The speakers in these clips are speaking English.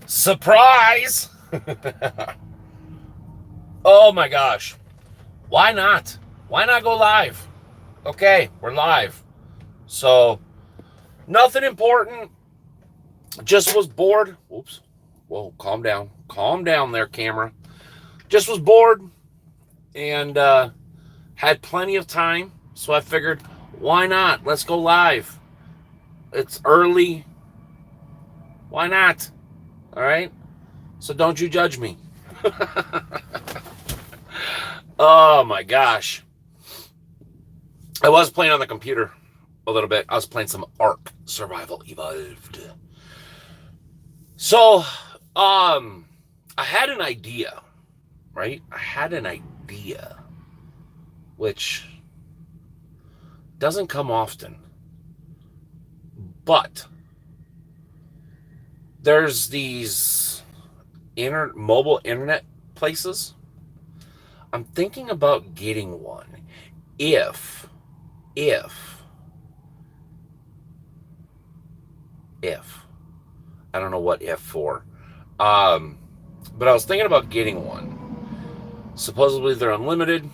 Surprise! Oh my gosh. Why not? Why not go live? Okay, we're live. So, nothing important. Just was bored. Oops. Whoa, calm down. Calm down there, camera. Just was bored and had plenty of time. So I figured, why not? Let's go live. It's early. Why not? All right? So don't you judge me. Oh my gosh. I was playing on the computer a little bit. I was playing some Ark Survival Evolved. So, I had an idea, right? I had an idea, which doesn't come often. But there's these mobile internet places. I'm thinking about getting one if if I don't know what if for. But I was thinking about getting one. Supposedly they're unlimited.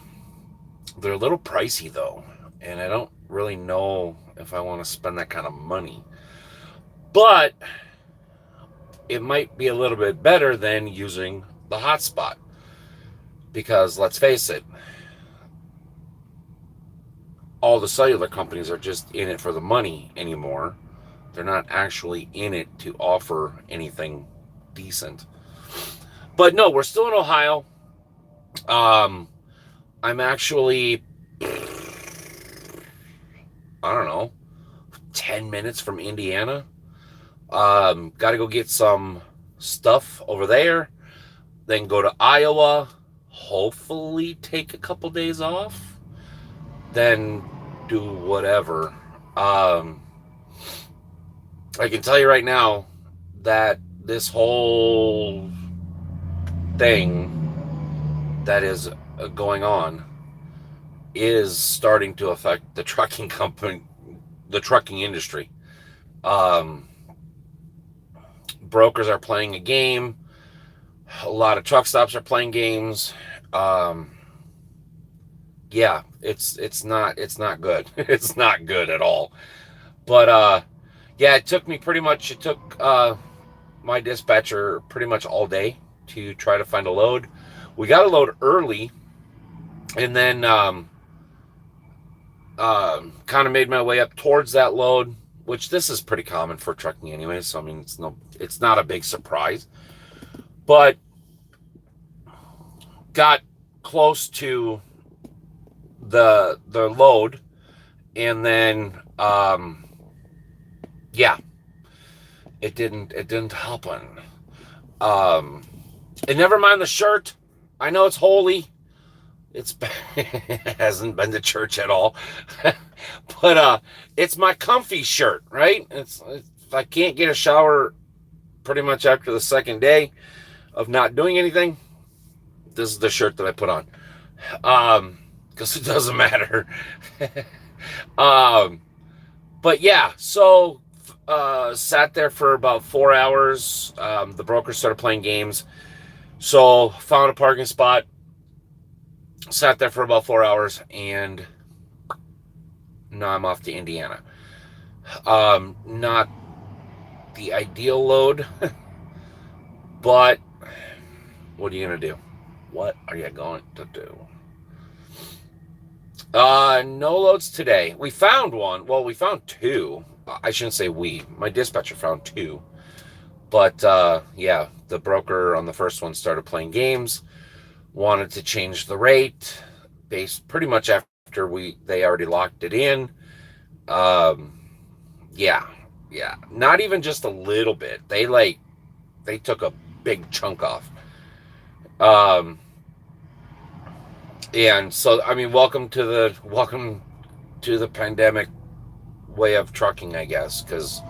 They're a little pricey though, and I don't really know if I want to spend that kind of money. But it might be a little bit better than using the hotspot. Because let's face it, all the cellular companies are just in it for the money anymore. They're not actually in it to offer anything decent. But no, we're still in Ohio. I'm actually, I don't know, 10 minutes from Indiana. Got to go get some stuff over there. Then go to Iowa. Hopefully take a couple days off. Then do whatever. I can tell you right now that this whole thing that is going on is starting to affect the trucking company, the trucking industry. Um, Brokers are playing a game. A lot of truck stops are playing games. Yeah, it's not good. It's not good at all. But yeah, it took my dispatcher pretty much all day to try to find a load. We got a load early, and then kind of made my way up towards that load, which this is pretty common for trucking anyway. So I mean, it's not a big surprise. But got close to the load, and then yeah, it didn't happen. Um, and never mind the shirt. I know it's holy. It hasn't been to church at all, but it's my comfy shirt, right? If I can't get a shower pretty much after the second day of not doing anything, this is the shirt that I put on. Because it doesn't matter. um, but yeah, so sat there for about 4 hours. The broker started playing games, so found a parking spot. Sat there for about 4 hours, and now I'm off to Indiana. Not the ideal load, but what are you gonna do? What are you going to do? No loads today. We found one. Well, we found two. I shouldn't say we. My dispatcher found two. But yeah, the broker on the first one started playing games. Wanted to change the rate based pretty much after they already locked it in. Yeah, yeah. Not even just a little bit. They took a big chunk off. And so I mean, welcome to the pandemic way of trucking, I guess, because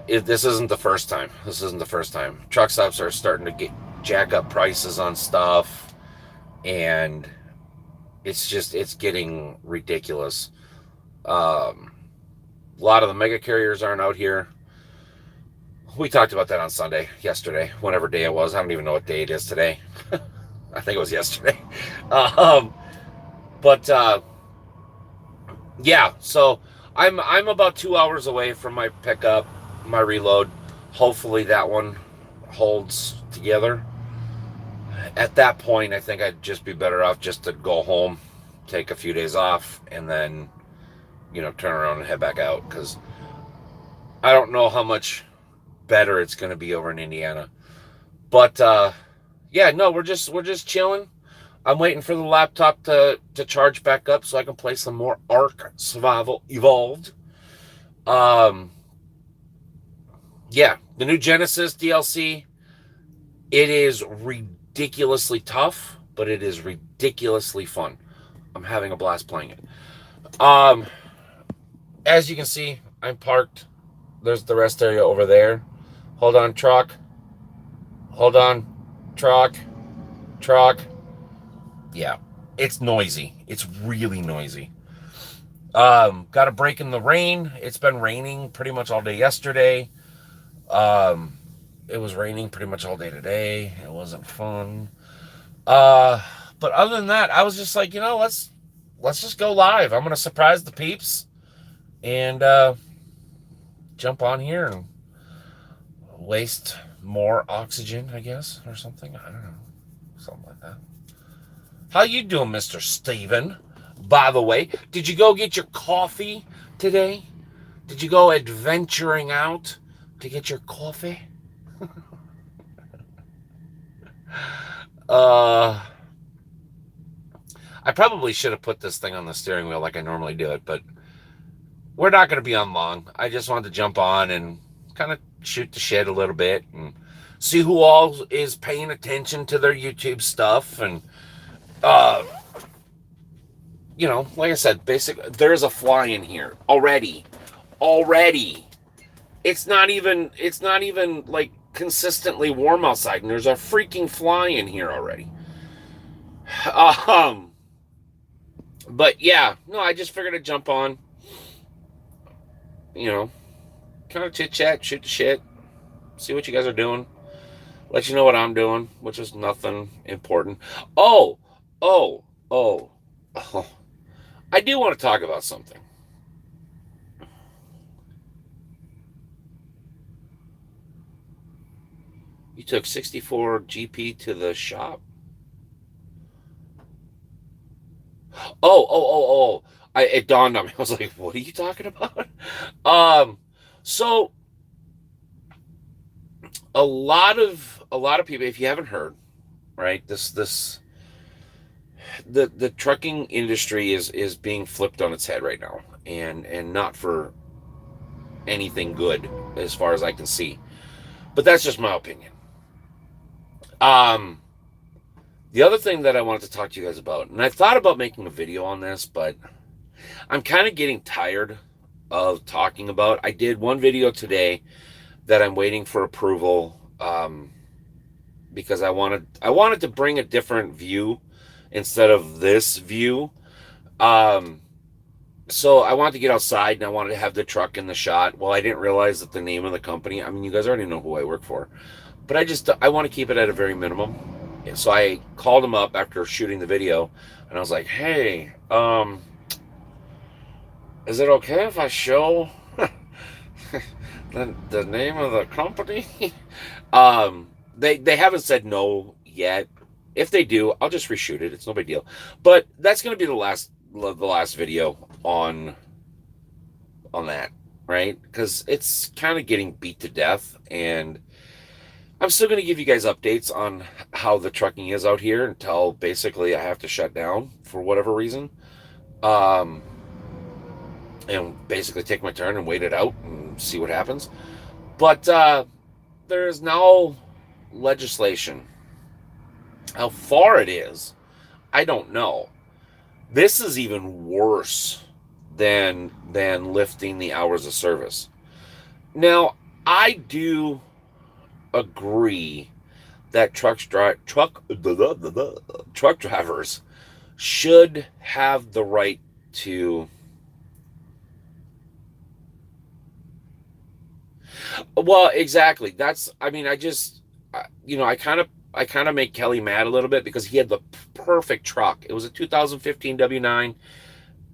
this isn't the first time. This isn't the first time. Truck stops are starting to jack up prices on stuff, and it's getting ridiculous. A lot of the mega carriers aren't out here. We talked about that on Sunday, yesterday, whatever day it was. I don't even know what day it is today. I think it was yesterday. Um, but yeah, so I'm about 2 hours away from my pickup, my reload. Hopefully that one holds together. At that point, I think I'd just be better off just to go home, take a few days off, and then turn around and head back out because I don't know how much better it's going to be over in Indiana. But yeah, no, we're just chilling. I'm waiting for the laptop to charge back up so I can play some more Ark Survival Evolved. Um, yeah, the new Genesis DLC. It is ridiculously tough, but it is ridiculously fun. I'm having a blast playing it. As you can see, I'm parked. There's the rest area over there. Hold on, truck. Hold on, truck. Truck. Yeah, it's noisy. It's really noisy. Got a break in the rain. It's been raining pretty much all day yesterday. Um, it was raining pretty much all day today. It wasn't fun. Uh, but other than that, I was just like, let's just go live. I'm gonna surprise the peeps and jump on here and waste more oxygen, I guess, or something. I don't know, something like that. How you doing, Mr. Steven? By the way, did you go get your coffee today? Did you go adventuring out to get your coffee? uh, I probably should have put this thing on the steering wheel like I normally do it, but we're not going to be on long. I just wanted to jump on and kind of shoot the shit a little bit and see who all is paying attention to their YouTube stuff. And, like I said, there's a fly in here already. It's not even like consistently warm outside, and there's a freaking fly in here already. Um, but yeah, no, I just figured I'd jump on, you know, kind of chit chat, shoot the shit, see what you guys are doing, let you know what I'm doing, which is nothing important. Oh, oh, oh, oh. I do want to talk about something. You took 64 GP to the shop? Oh. It dawned on me. I was like, what are you talking about? So a lot of people, if you haven't heard, right, the trucking industry is being flipped on its head right now, and not for anything good as far as I can see. But that's just my opinion. Um the other thing that I wanted to talk to you guys about, and I thought about making a video on this, but I'm kind of getting tired of talking about. I did one video today that I'm waiting for approval, because I wanted to bring a different view instead of this view. So I wanted to get outside and I wanted to have the truck in the shot. Well, I didn't realize that the name of the company, I mean, you guys already know who I work for, but I want to keep it at a very minimum. So I called him up after shooting the video and I was like, hey, is it okay if I show the name of the company? They haven't said no yet. If they do, I'll just reshoot it. It's no big deal. But that's going to be the last video on that, right? Because it's kind of getting beat to death, and I'm still going to give you guys updates on how the trucking is out here until basically I have to shut down for whatever reason. And basically take my turn and wait it out and see what happens. But there is now legislation. How far it is, I don't know. This is even worse than lifting the hours of service. Now, I do agree that truck drivers should have the right to Well, exactly. That's, I mean, I just, I kind of make Kelly mad a little bit because he had the perfect truck. It was a 2015 W9.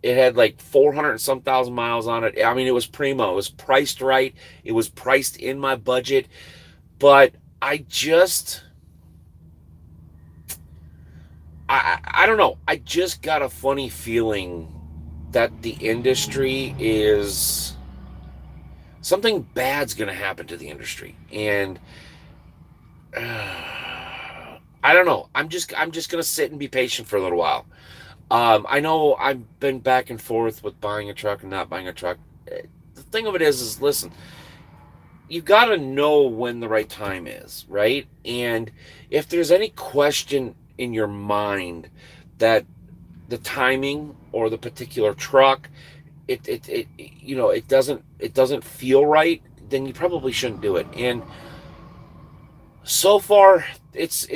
It had like 400 and some thousand miles on it. I mean, it was primo. It was priced right. It was priced in my budget. But I just, I don't know. I just got a funny feeling that the industry is something bad's going to happen to the industry, and I don't know. I'm just going to sit and be patient for a little while. I know I've been back and forth with buying a truck and not buying a truck. The thing of it is listen, you got to know when the right time is, right? And if there's any question in your mind that the timing or the particular truck, it doesn't feel right, then you probably shouldn't do it. And so far, it's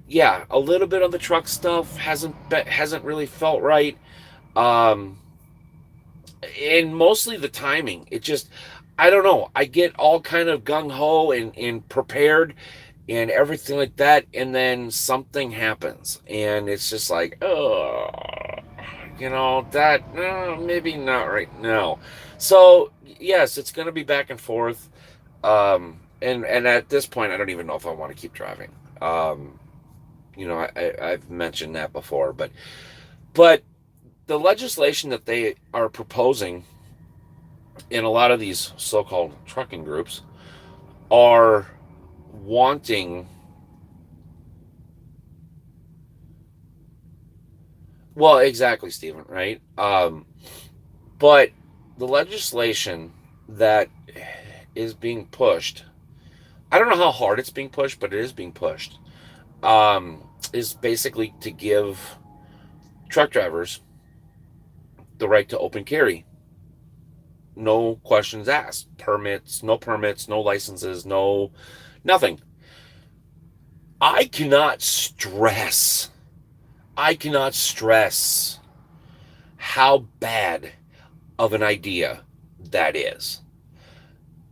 yeah, a little bit of the truck stuff hasn't really felt right. Um, and mostly the timing. It just, I don't know. I get all kind of gung ho and prepared and everything like that, and then something happens, and it's just like, oh, that maybe not right now. So yes, it's going to be back and forth. And at this point, I don't even know if I want to keep driving. Um, I've mentioned that before, but the legislation that they are proposing in a lot of these so-called trucking groups are wanting, well, exactly, Stephen, right? But the legislation that is being pushed, I don't know how hard it's being pushed, but it is being pushed, is basically to give truck drivers the right to open carry. No questions asked. Permits, no licenses, no nothing. I cannot stress, I cannot stress how bad of an idea that is.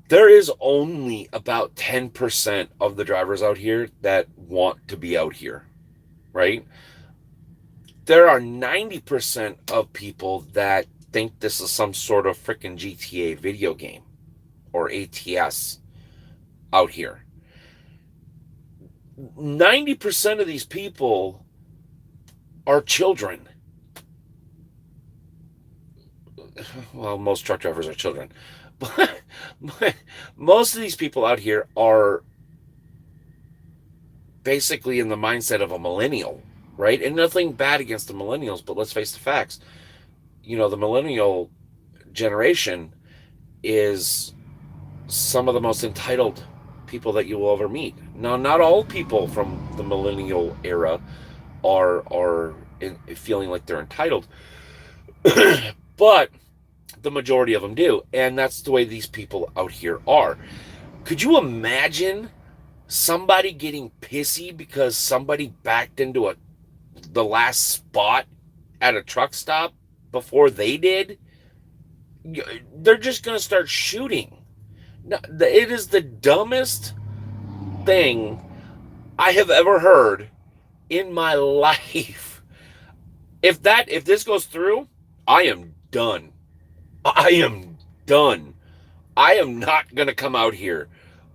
There is only about 10% of the drivers out here that want to be out here, right? There are 90% of people that think this is some sort of freaking GTA video game or ATS out here. 90% of these people are children. Well, most truck drivers are children. But most of these people out here are basically in the mindset of a millennial, right? And nothing bad against the millennials, but let's face the facts. The millennial generation is some of the most entitled people that you will ever meet. Now, not all people from the millennial era are feeling like they're entitled, but the majority of them do, and that's the way these people out here are. Could you imagine somebody getting pissy because somebody backed into the last spot at a truck stop before they did? They're just going to start shooting. It is the dumbest thing I have ever heard in my life. If this goes through, I am done. I am done. I am not going to come out here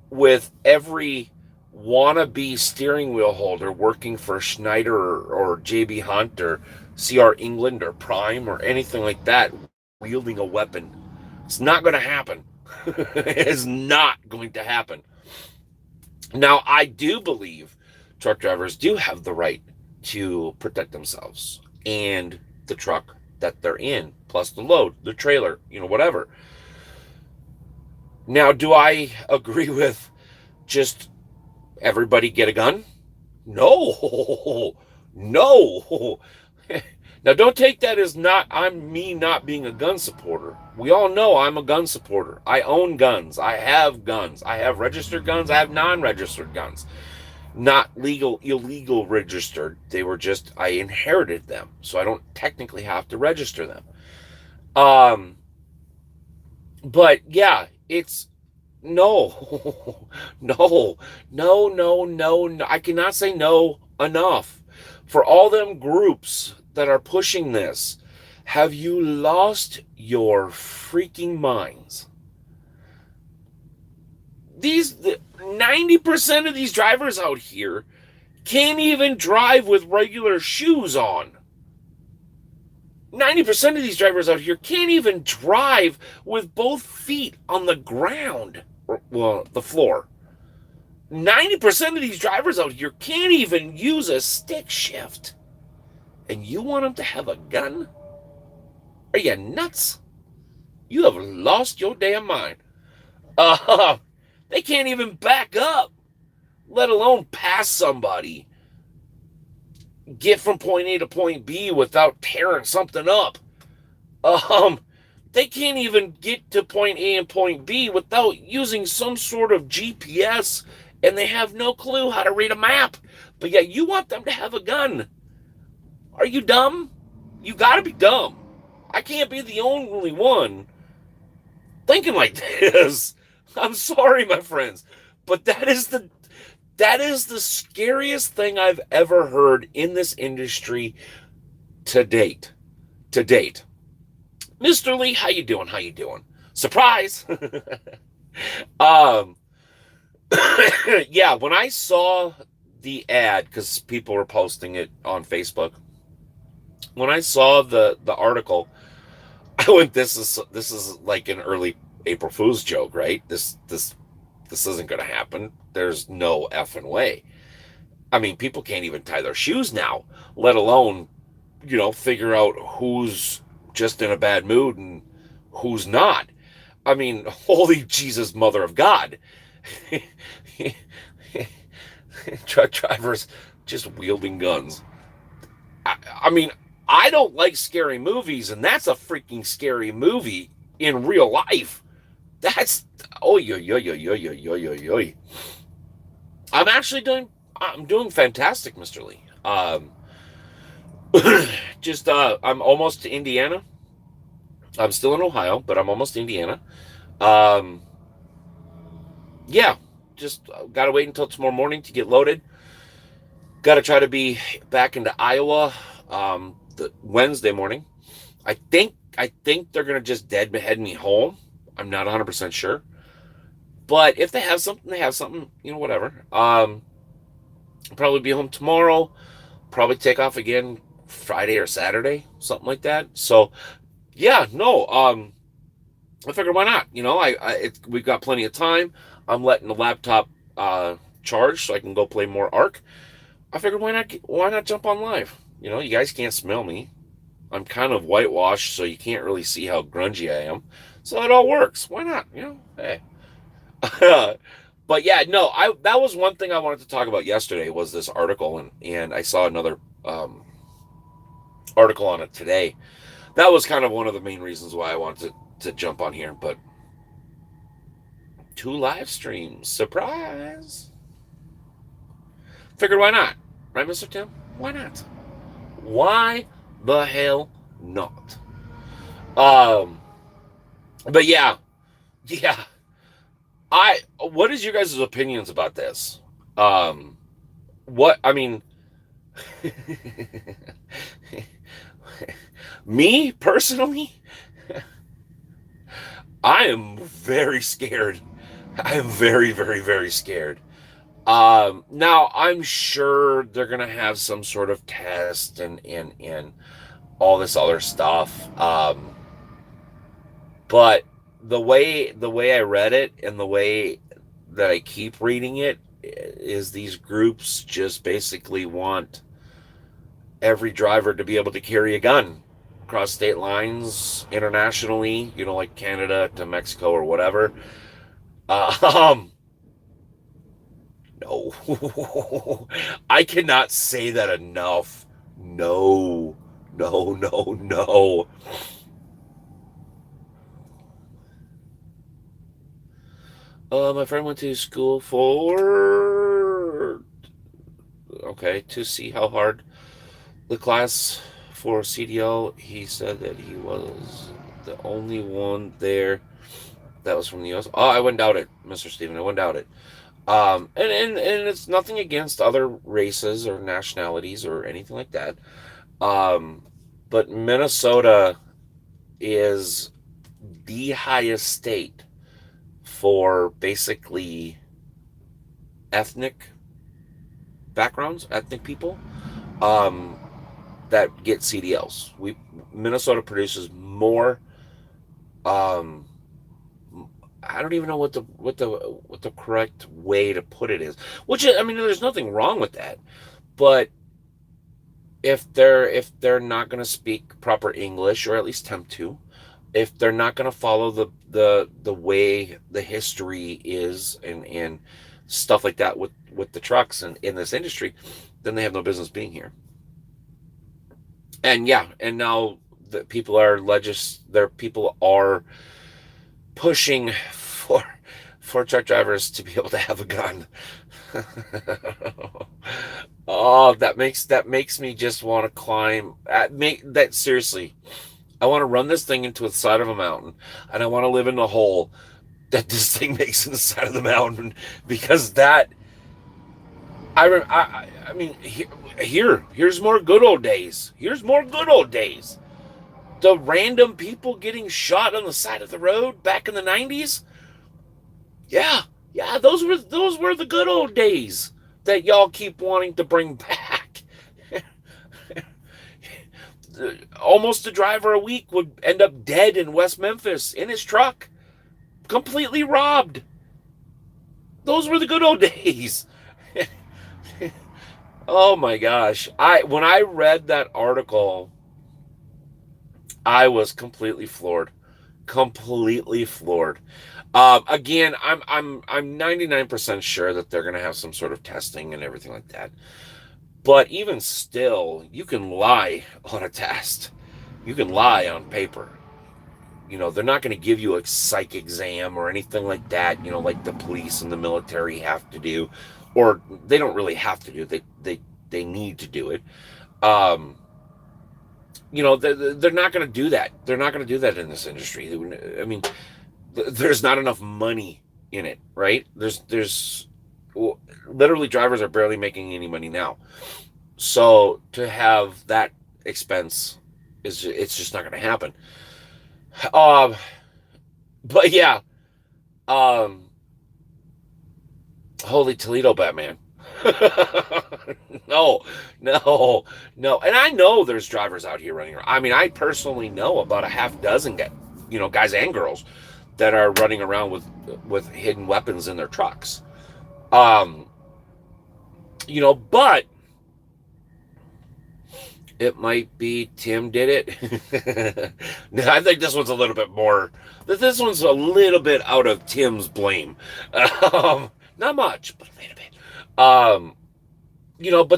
with every wannabe steering wheel holder working for Schneider or JB Hunt or CR England or Prime or anything like that wielding a weapon. It's not going to happen. It is not going to happen. Now, I do believe truck drivers do have the right to protect themselves and the truck that they're in, plus the load, the trailer, whatever. Now, do I agree with just everybody get a gun? No, no. Now, don't take that as I'm me not being a gun supporter. We all know I'm a gun supporter. I own guns. I have guns. I have registered guns. I have non-registered guns. Not legal, illegal registered. I inherited them. So I don't technically have to register them. Um, but yeah, No, no, no. I cannot say no enough. For all them groups that are pushing this, have you lost your freaking minds? These 90% of these drivers out here can't even drive with regular shoes on. 90% of these drivers out here can't even drive with both feet on the ground, well, the floor. 90% of these drivers out here can't even use a stick shift. And you want them to have a gun? Are you nuts? You have lost your damn mind. Uh, they can't even back up, let alone pass somebody. Get from point A to point B without tearing something up. Um, they can't even get to point A and point B without using some sort of GPS, and they have no clue how to read a map. But yet you want them to have a gun. Are you dumb? You gotta be dumb. I can't be the only one thinking like this. I'm sorry, my friends, but that is the scariest thing I've ever heard in this industry to date. To date. Mr. Lee, how you doing? How you doing? Surprise! um, yeah, when I saw the ad, because people were posting it on Facebook, when I saw the article, I went, "This is like an early April Fool's joke, right? This isn't going to happen. There's no effing way." I mean, people can't even tie their shoes now, let alone, figure out who's just in a bad mood and who's not. I mean, holy Jesus, Mother of God. Truck drivers just wielding guns. I mean, I don't like scary movies, and that's a freaking scary movie in real life. That's, oh, yo, yo, yo, yo, yo, yo, yo, yo. I'm doing fantastic, Mr. Lee. I'm almost to Indiana. I'm still in Ohio, but I'm almost to Indiana. Um, yeah, just gotta wait until tomorrow morning to get loaded. Gotta try to be back into Iowa, the Wednesday morning. I think they're gonna just deadhead me home. I'm not 100% sure, but if they have something, they have something. Whatever. Probably be home tomorrow. Probably take off again Friday or Saturday, something like that. So yeah, no. I figured why not? We've got plenty of time. I'm letting the laptop charge so I can go play more Ark. I figured why not jump on live? You guys can't smell me. I'm kind of whitewashed, so you can't really see how grungy I am. So it all works. Why not? Hey. But yeah, no, I that was one thing I wanted to talk about yesterday was this article, and I saw another article on it today. That was kind of one of the main reasons why I wanted to jump on here. But 2 live streams, surprise! Figured why not, right, Mr. Tim? Why not? Why the hell not? Um, but yeah. What is your guys' opinions about this? Um, what I mean, me personally, I am very scared. I am very, very, very scared. Now I'm sure they're gonna have some sort of test and all this other stuff. But the way I read it and the way that I keep reading it is these groups just basically want every driver to be able to carry a gun across state lines internationally, like Canada to Mexico or whatever. Um, no, I cannot say that enough. No, no, no, no. My friend went to school for, okay, to see how hard the class for CDL. He said that he was the only one there that was from the U.S. Oh, I wouldn't doubt it, Mr. Steven. I wouldn't doubt it. And it's nothing against other races or nationalities or anything like that. Um, but Minnesota is the highest state for basically ethnic backgrounds, ethnic people um, that get CDLs. Minnesota produces more. Um, I don't even know what the correct way to put it is. Which I mean, there's nothing wrong with that, but if they're not going to speak proper English or at least attempt to, if they're not going to follow the way the history is and stuff like that with the trucks and in this industry, then they have no business being here. And yeah, and now the people are pushing for truck drivers to be able to have a gun. Oh, that makes me just want to climb. That seriously, I want to run this thing into the side of a mountain, and I want to live in the hole that this thing makes in the side of the mountain because that I mean here's more good old days. Here's more good old days. The random people getting shot on the side of the road back in the 90s. Yeah, yeah, those were the good old days that y'all keep wanting to bring back. Almost a driver a week would end up dead in West Memphis in his truck, completely robbed. Those were the good old days. Oh my gosh. When I read that article, I was completely floored. Completely floored. Again, I'm 99% sure that they're gonna have some sort of testing and everything like that. But even still, you can lie on a test. You can lie on paper. They're not going to give you a psych exam or anything like that, like the police and the military have to do, or they don't really have to do. They need to do it. Um, they're not going to do that. They're not going to do that in this industry. I mean, there's not enough money in it, right? There's literally drivers are barely making any money now. So to have that expense it's just not going to happen. Um, but yeah, um, holy Toledo, Batman. No, no, no. And I know there's drivers out here running around. I mean, I personally know about a half dozen guys and girls that are running around with hidden weapons in their trucks. Um, but it might be Tim did it. I think this one's a little bit more. This one's a little bit out of Tim's blame. Not much, but a little bit. But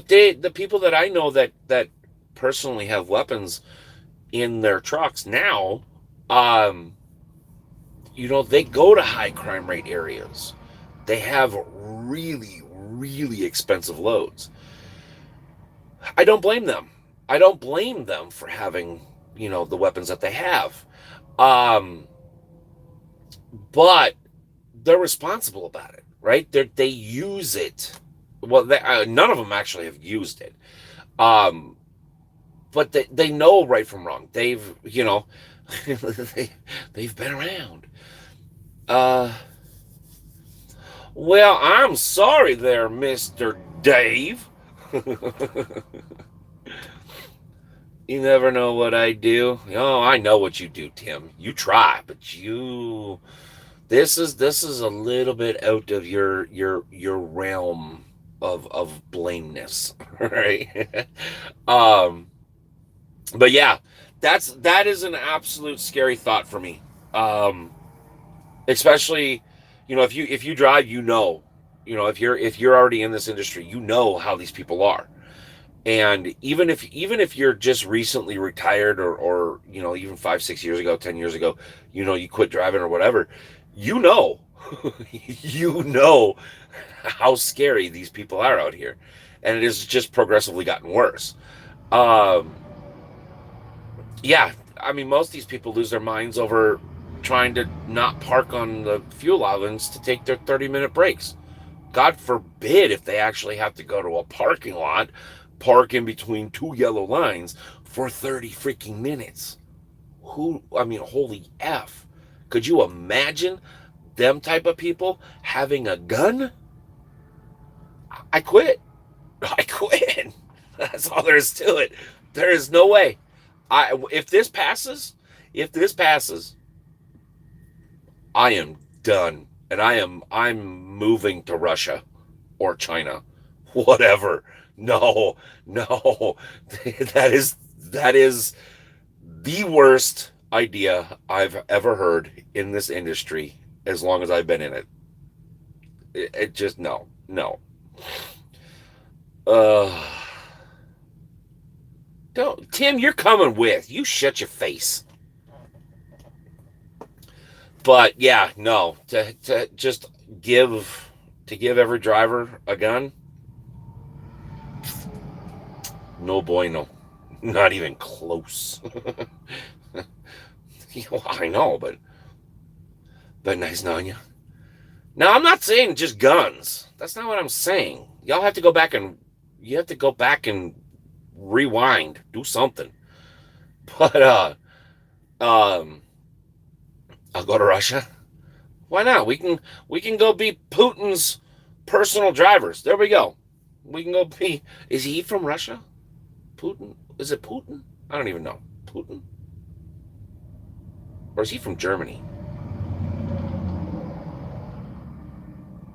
the people that I know that personally have weapons in their trucks now, they go to high crime rate areas. They have really, really expensive loads. I don't blame them. I don't blame them for having, the weapons that they have. Um, but they're responsible about it, right? They use it. Well, none of them actually have used it. Um, but they know right from wrong. They've been around. Uh, well, I'm sorry there, Mr. Dave. You never know what I do. Oh, I know what you do, Tim. You try, but this is a little bit out of your realm of blameness, right? um, but yeah, that is an absolute scary thought for me. Especially, if you drive, if you're already in this industry, how these people are. And even if you're just recently retired or even 5-6 years ago, 10 years ago, you quit driving or whatever, you know you know how scary these people are out here, and it has just progressively gotten worse. um yeah, I mean, most of these people lose their minds over trying to not park on the fuel islands to take their 30-minute breaks. God forbid if they actually have to go to a parking lot, park in between two yellow lines for 30 freaking minutes. Holy F. Could you imagine them type of people having a gun? I quit. I quit. That's all there is to it. There is no way. If this passes, I am done. And I'm moving to Russia or China. Whatever. No. That is the worst idea I've ever heard in this industry as long as I've been in it. It just no. Don't, Tim, you're coming with. You shut your face. But yeah, no, to just give every driver a gun. No bueno. Not even close. I know, but nice knowing you. Now, I'm not saying just guns. That's not what I'm saying. Y'all have to go back and rewind, do something. But I'll go to Russia. Why not? We can go be Putin's personal drivers. There we go. We can go be. Is he from Russia? Putin? Is it Putin? I don't even know. Putin? Or is he from Germany?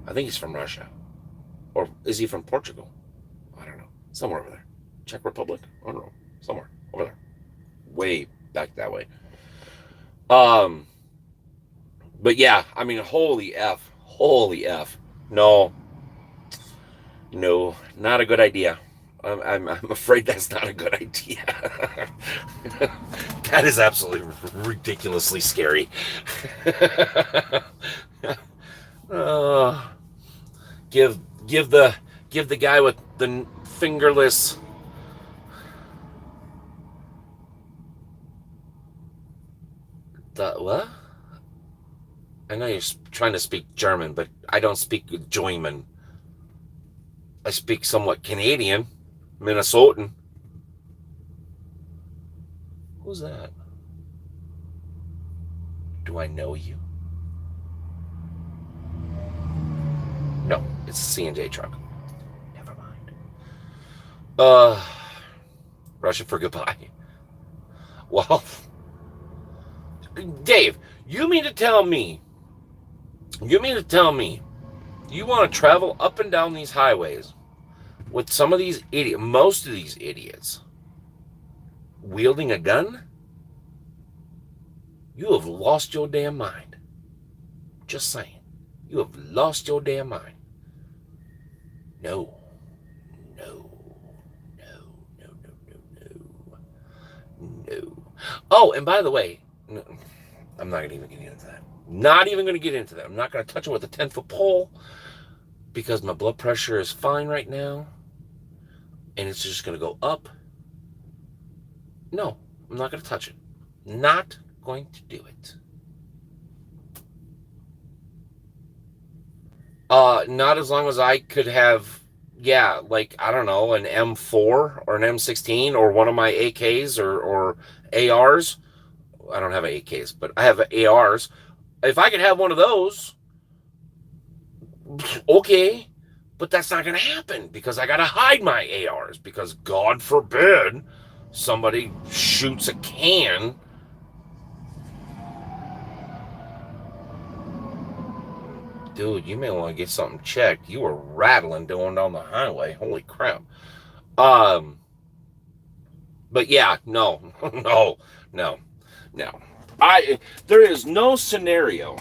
I think he's from Russia. Or is he from Portugal? I don't know. Somewhere over there. Czech Republic? I don't know. Somewhere over there. Way back that way. But yeah, holy F. No, not a good idea. I'm afraid that's not a good idea. That is absolutely ridiculously scary. Give the guy with the fingerless. The what? I know you're trying to speak German, but I don't speak German. I speak somewhat Canadian, Minnesotan. Who's that? Do I know you? No, it's a C&J truck. Never mind. Russia for goodbye. Well, Dave, you mean to tell me you want to travel up and down these highways with some of these most of these idiots wielding a gun? You have lost your damn mind. Just saying. You have lost your damn mind. No. Oh, and by the way, no, I'm not even getting into that. Not even going to get into that. I'm not going to touch it with a 10-foot pole because my blood pressure is fine right now. And it's just going to go up. No, I'm not going to touch it. Not going to do it. Not as long as I could have, I don't know, an M4 or an M16 or one of my AKs or ARs. I don't have AKs, but I have ARs. If I could have one of those, okay, but that's not going to happen because I got to hide my ARs because God forbid somebody shoots a can. Dude, you may want to get something checked. You were rattling going down the highway. Holy crap. But yeah, no. There is no scenario.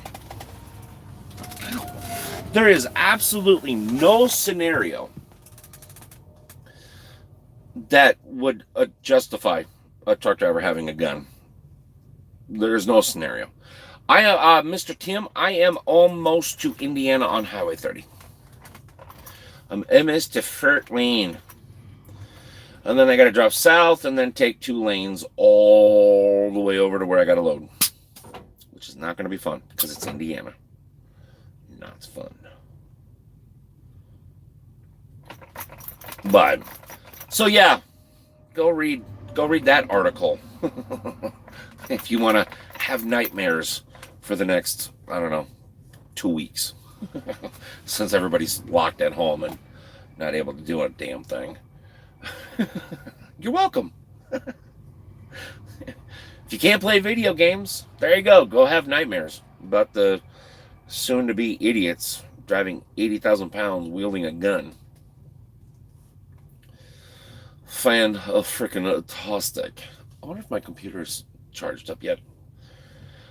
There is absolutely no scenario that would justify a truck driver having a gun. There is no scenario. Mr. Tim, I am almost to Indiana on Highway 30. I'm almost to Fort Wayne. And then I got to drop south and then take 2 lanes all the way over to where I got to load. which is not going to be fun because it's Indiana. Not fun. But so yeah, go read that article if you want to have nightmares for the next, I don't know, 2 weeks since everybody's locked at home and not able to do a damn thing. You're welcome. If you can't play video games, there you go. Go have nightmares about the soon-to-be idiots driving 80,000 pounds wielding a gun. Fan-tastic. I wonder if my computer's charged up yet.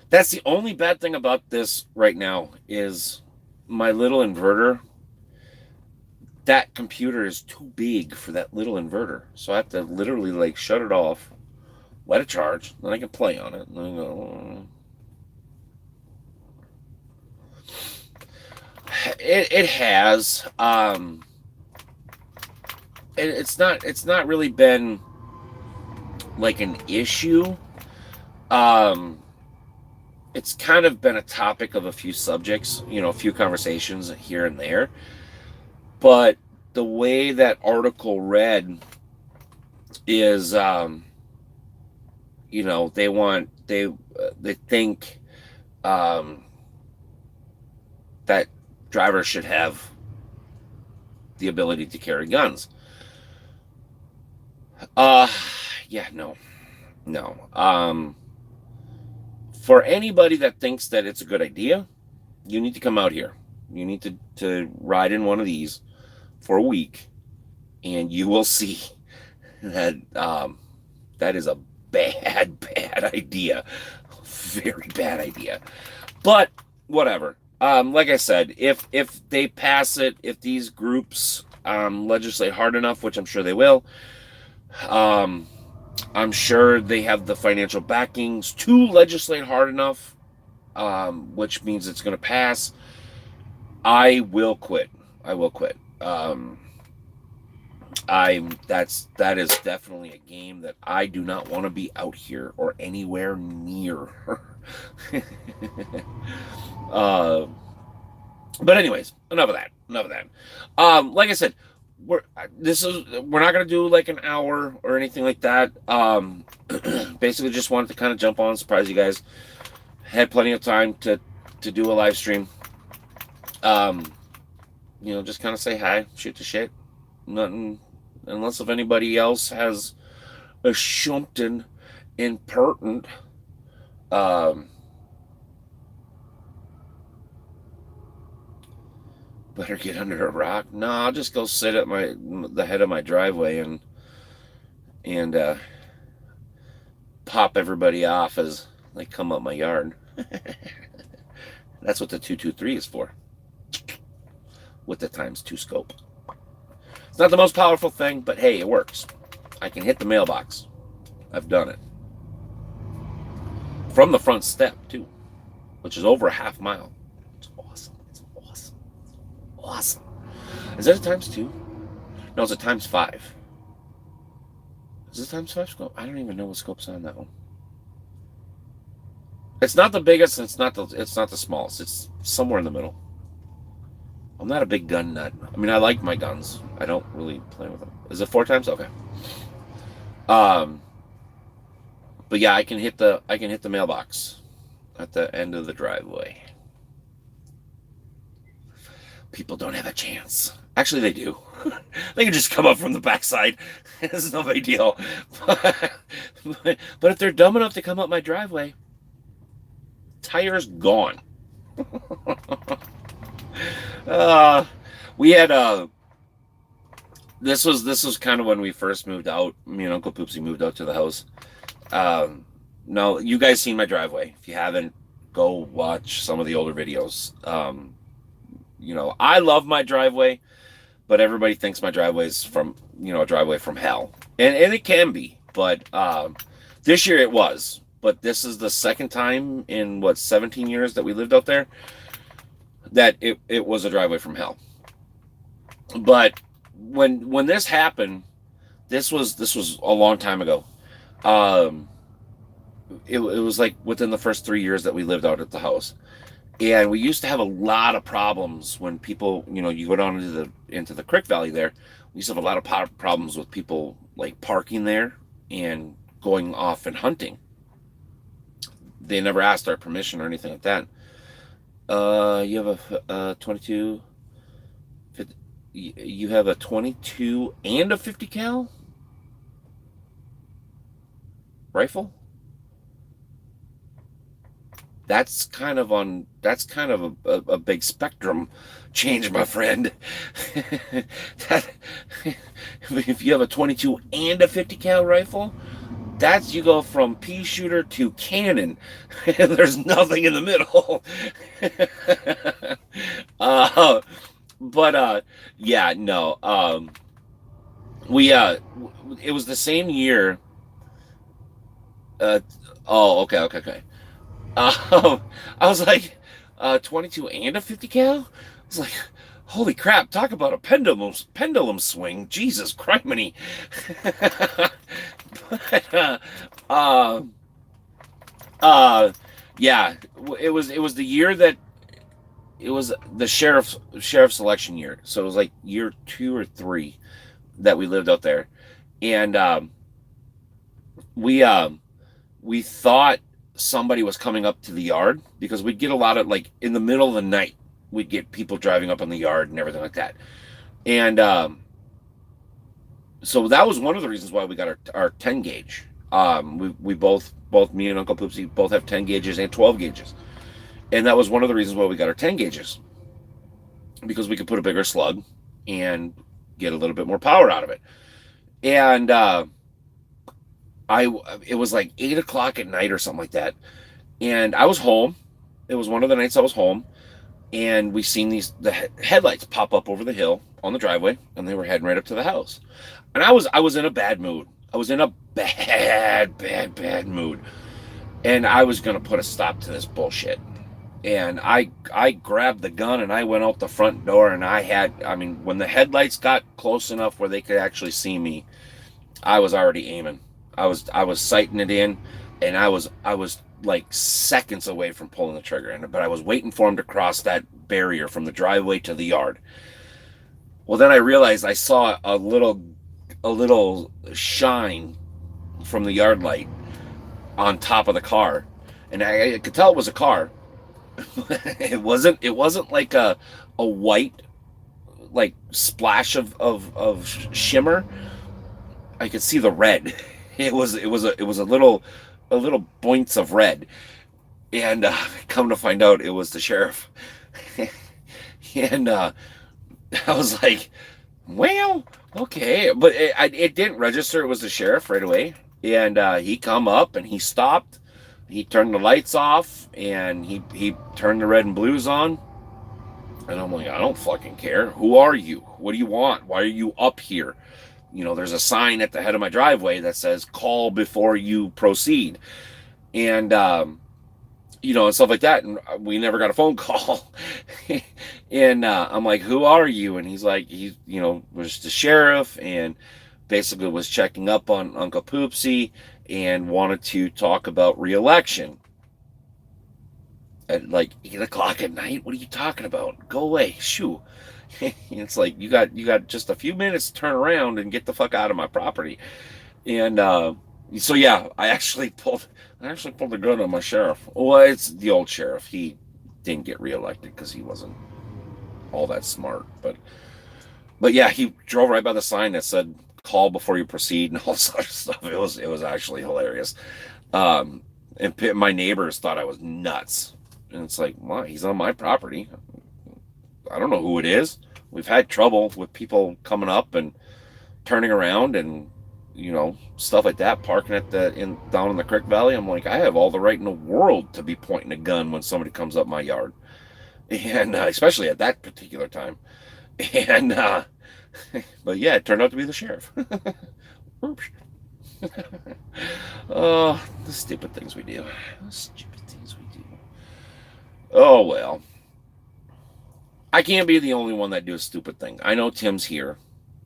That's the only bad thing about this right now is my little inverter. That computer is too big for that little inverter. So I have to literally like shut it off, let it charge, then I can play on it. And then I go, it has. It's not really been like an issue. It's kind of been a topic of a few subjects, a few conversations here and there. But the way that article read is, they think that drivers should have the ability to carry guns. Yeah, no. For anybody that thinks that it's a good idea, you need to come out here. You need to ride in one of these for a week, and you will see that that is a bad idea. Very bad idea. But whatever. Like I said, if they pass it, if these groups legislate hard enough, which I'm sure they will, I'm sure they have the financial backings to legislate hard enough, which means it's going to pass. I will quit. That is definitely a game that I do not want to be out here or anywhere near. But anyways, enough of that. Like I said, we're not gonna do like an hour or anything like that. Basically just wanted to kind of jump on, surprise you guys. Had plenty of time to do a live stream. Just kind of say hi, shoot the shit. Nothing, unless if anybody else has a something important. Better get under a rock. No, I'll just go sit at the head of my driveway and pop everybody off as they come up my yard. That's what the 223 is for. With the ×2 scope. It's not the most powerful thing, but hey, it works. I can hit the mailbox. I've done it. From the front step, too. Which is over a half mile. It's awesome. Awesome. Is that a ×2? No, it's a ×5. Is it a ×5 scope? I don't even know what scope's on that one. It's not the biggest, it's not the smallest. It's somewhere in the middle. I'm not a big gun nut. I mean, I like my guns. I don't really play with them. Is it 4x? Okay. But yeah, I can hit the mailbox at the end of the driveway. People don't have a chance. Actually, they do. They can just come up from the backside. It's no big deal. But if they're dumb enough to come up my driveway, tire's gone. We had this was kind of when we first moved out. Me and Uncle Poopsie moved out to the house. No, you guys seen my driveway. If you haven't, go watch some of the older videos. I love my driveway, but everybody thinks my driveway is from, a driveway from hell. And it can be, but this year it was. But this is the second time in 17 years that we lived out there that it was a driveway from hell. But when this happened, this was a long time ago. it was like within the first 3 years that we lived out at the house. And we used to have a lot of problems when people, you go down into the creek valley there. We used to have a lot of problems with people like parking there and going off and hunting. They never asked our permission or anything like that. You have a 22. You have a 22 and a 50 cal rifle. That's kind of a big spectrum change, my friend. that, if you have a 22 and a 50 cal rifle, that's, you go from pea shooter to cannon. There's nothing in the middle. uh, but yeah, no. We it was the same year. Uh, oh, okay. I was like, 22 and a 50 cal? I was like, holy crap, talk about a pendulum swing. Jesus criminy. but, uh, uh, yeah, it was the year that it was the sheriff's election year. So it was like year 2 or 3 that we lived out there. And, we, we thought somebody was coming up to the yard because we'd get a lot of, like, in the middle of the night, we'd get people driving up in the yard and everything like that. And so that was one of the reasons why we got our 10 gauge. We both, me and Uncle Poopsie, both have 10 gauges and 12 gauges. And that was one of the reasons why we got our 10 gauges, because we could put a bigger slug and get a little bit more power out of it. And it was like 8 o'clock at night or something like that. And I was home. It was one of the nights I was home, and we seen the headlights pop up over the hill on the driveway, and they were heading right up to the house. And I was in a bad mood. I was in a bad mood, and I was gonna put a stop to this bullshit. And I grabbed the gun and I went out the front door, and when the headlights got close enough where they could actually see me, I was already aiming. I was sighting it in, and I was like seconds away from pulling the trigger, but I was waiting for him to cross that barrier from the driveway to the yard. Well, then I realized I saw a little shine from the yard light on top of the car, and I could tell it was a car. It wasn't like a white, like, splash of shimmer. I could see the red. It was a little points of red, and come to find out, it was the sheriff. And I was like, well, okay, but it didn't register. It was the sheriff right away, and he come up and he stopped. He turned the lights off, and he turned the red and blues on. And I'm like, I don't fucking care. Who are you? What do you want? Why are you up here? There's a sign at the head of my driveway that says call before you proceed. And, and stuff like that. And we never got a phone call. And I'm like, who are you? And he's like, he was the sheriff, and basically was checking up on Uncle Poopsie and wanted to talk about re-election. At like 8 o'clock at night? What are you talking about? Go away. Shoo. It's like, you got just a few minutes to turn around and get the fuck out of my property. And so yeah, I actually pulled the gun on my sheriff. Well, it's the old sheriff. He didn't get reelected because he wasn't all that smart. But yeah, he drove right by the sign that said call before you proceed and all sorts of stuff. It was actually hilarious. And my neighbors thought I was nuts. And it's like, well, he's on my property. I don't know who it is. We've had trouble with people coming up and turning around and, stuff like that, parking down in the creek valley. I'm like, I have all the right in the world to be pointing a gun when somebody comes up my yard. And especially at that particular time. And, but yeah, it turned out to be the sheriff. Oh, the stupid things we do. Oh, well. I can't be the only one that do a stupid thing. I know Tim's here.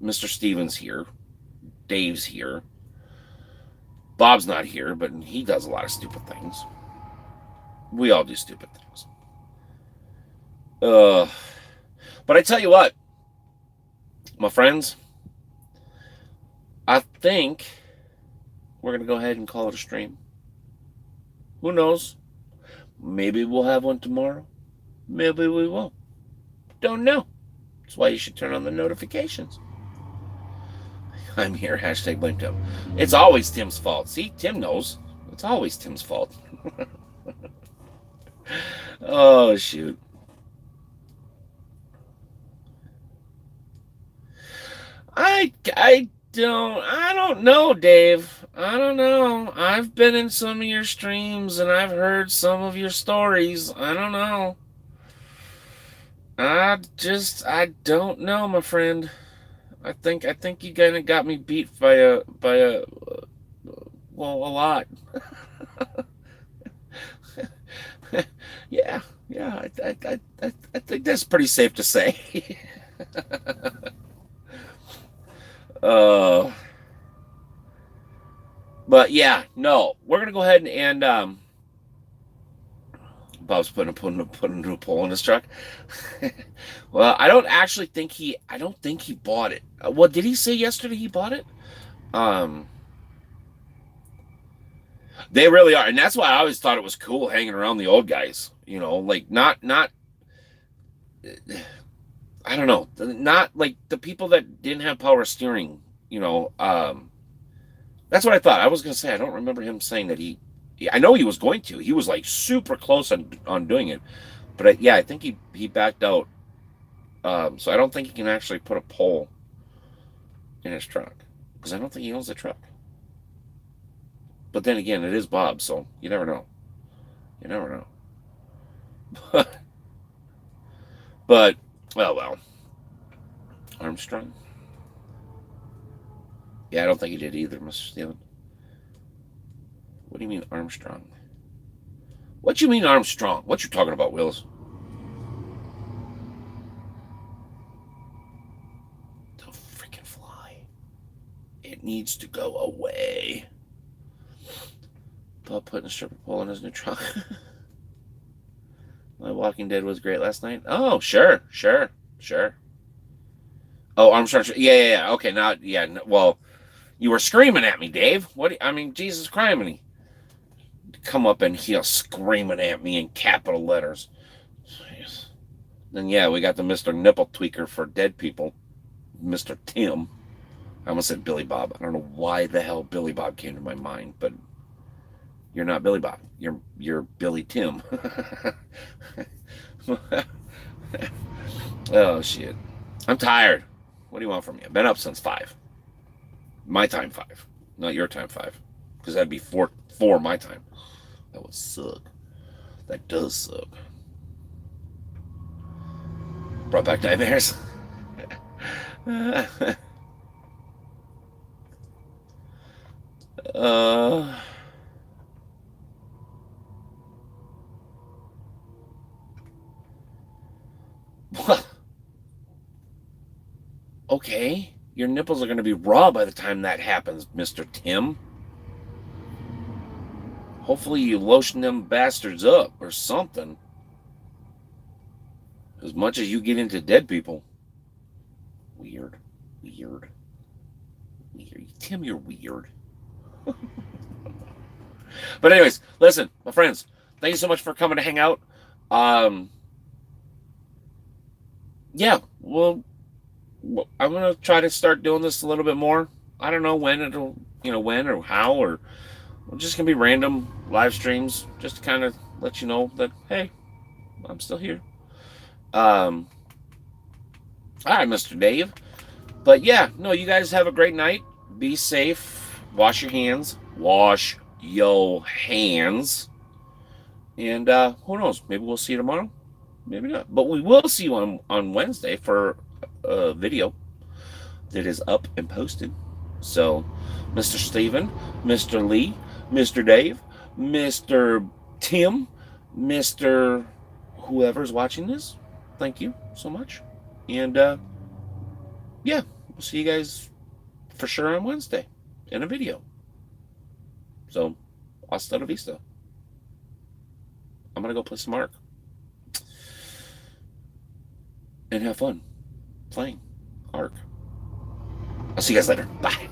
Mr. Steven's here. Dave's here. Bob's not here, but he does a lot of stupid things. We all do stupid things. But I tell you what, my friends, I think we're going to go ahead and call it a stream. Who knows? Maybe we'll have one tomorrow. Maybe we won't. Don't know. That's why you should turn on the notifications. I'm here. Hashtag blame Tim. It's always Tim's fault. See, Tim knows. It's always Tim's fault. Oh, shoot. I don't know, Dave. I don't know. I've been in some of your streams and I've heard some of your stories. I don't know. I don't know, my friend. I think you kind of got me beat by a well, a lot. Yeah, I think that's pretty safe to say. uh, but yeah, no, we're gonna go ahead and Bob's putting a new pole in his truck. Well, I don't think he bought it. What did he say yesterday? He bought it. They really are, and that's why I always thought it was cool hanging around the old guys. You know, like not. I don't know, not like the people that didn't have power steering. You know, that's what I thought. I was gonna say I don't remember him saying that he. I know he was going to. He was like super close on doing it, but I think he backed out. So I don't think he can actually put a pole in his truck because I don't think he owns the truck. But then again, it is Bob, so you never know. You never know. But well, Armstrong. Yeah, I don't think he did either, Mr. Steven. What do you mean Armstrong? What you mean Armstrong? What you talking about, Wills? The freaking fly. It needs to go away. Bob putting a stripper pole in his new truck. My Walking Dead was great last night. Oh, sure. Oh, Armstrong. Yeah. Okay, now, yeah. Well, you were screaming at me, Dave. What? I mean, Jesus Christ, come up and he'll screaming at me in capital letters. Jeez. Then yeah, we got the Mr. Nipple Tweaker for dead people, Mr. Tim. I almost said Billy Bob. I don't know why the hell Billy Bob came to my mind, but you're not Billy Bob. You're Billy Tim. Oh shit. I'm tired. What do you want from me? I've been up since 5. My time 5. Not your time 5. Because that'd be 4 my time. That would suck. That does suck. Brought back nightmares. What? Okay. Your nipples are going to be raw by the time that happens, Mr. Tim. Hopefully you lotion them bastards up or something. As much as you get into dead people. Weird. Tim, you're weird. But anyways, listen, my friends, thank you so much for coming to hang out. Yeah, well, I'm going to try to start doing this a little bit more. I don't know when when or how, or just going to be random live streams just to kind of let you know that, hey, I'm still here. All right, Mr. Dave. But yeah, no, you guys have a great night. Be safe. Wash your hands. Wash your hands. And who knows? Maybe we'll see you tomorrow. Maybe not. But we will see you on Wednesday for a video that is up and posted. So, Mr. Steven, Mr. Lee, Mr. Dave, Mr. Tim, Mr. whoever's watching this, thank you so much. And yeah, we'll see you guys for sure on Wednesday in a video. So, hasta la vista. I'm going to go play some Ark. And have fun playing Ark. I'll see you guys later. Bye.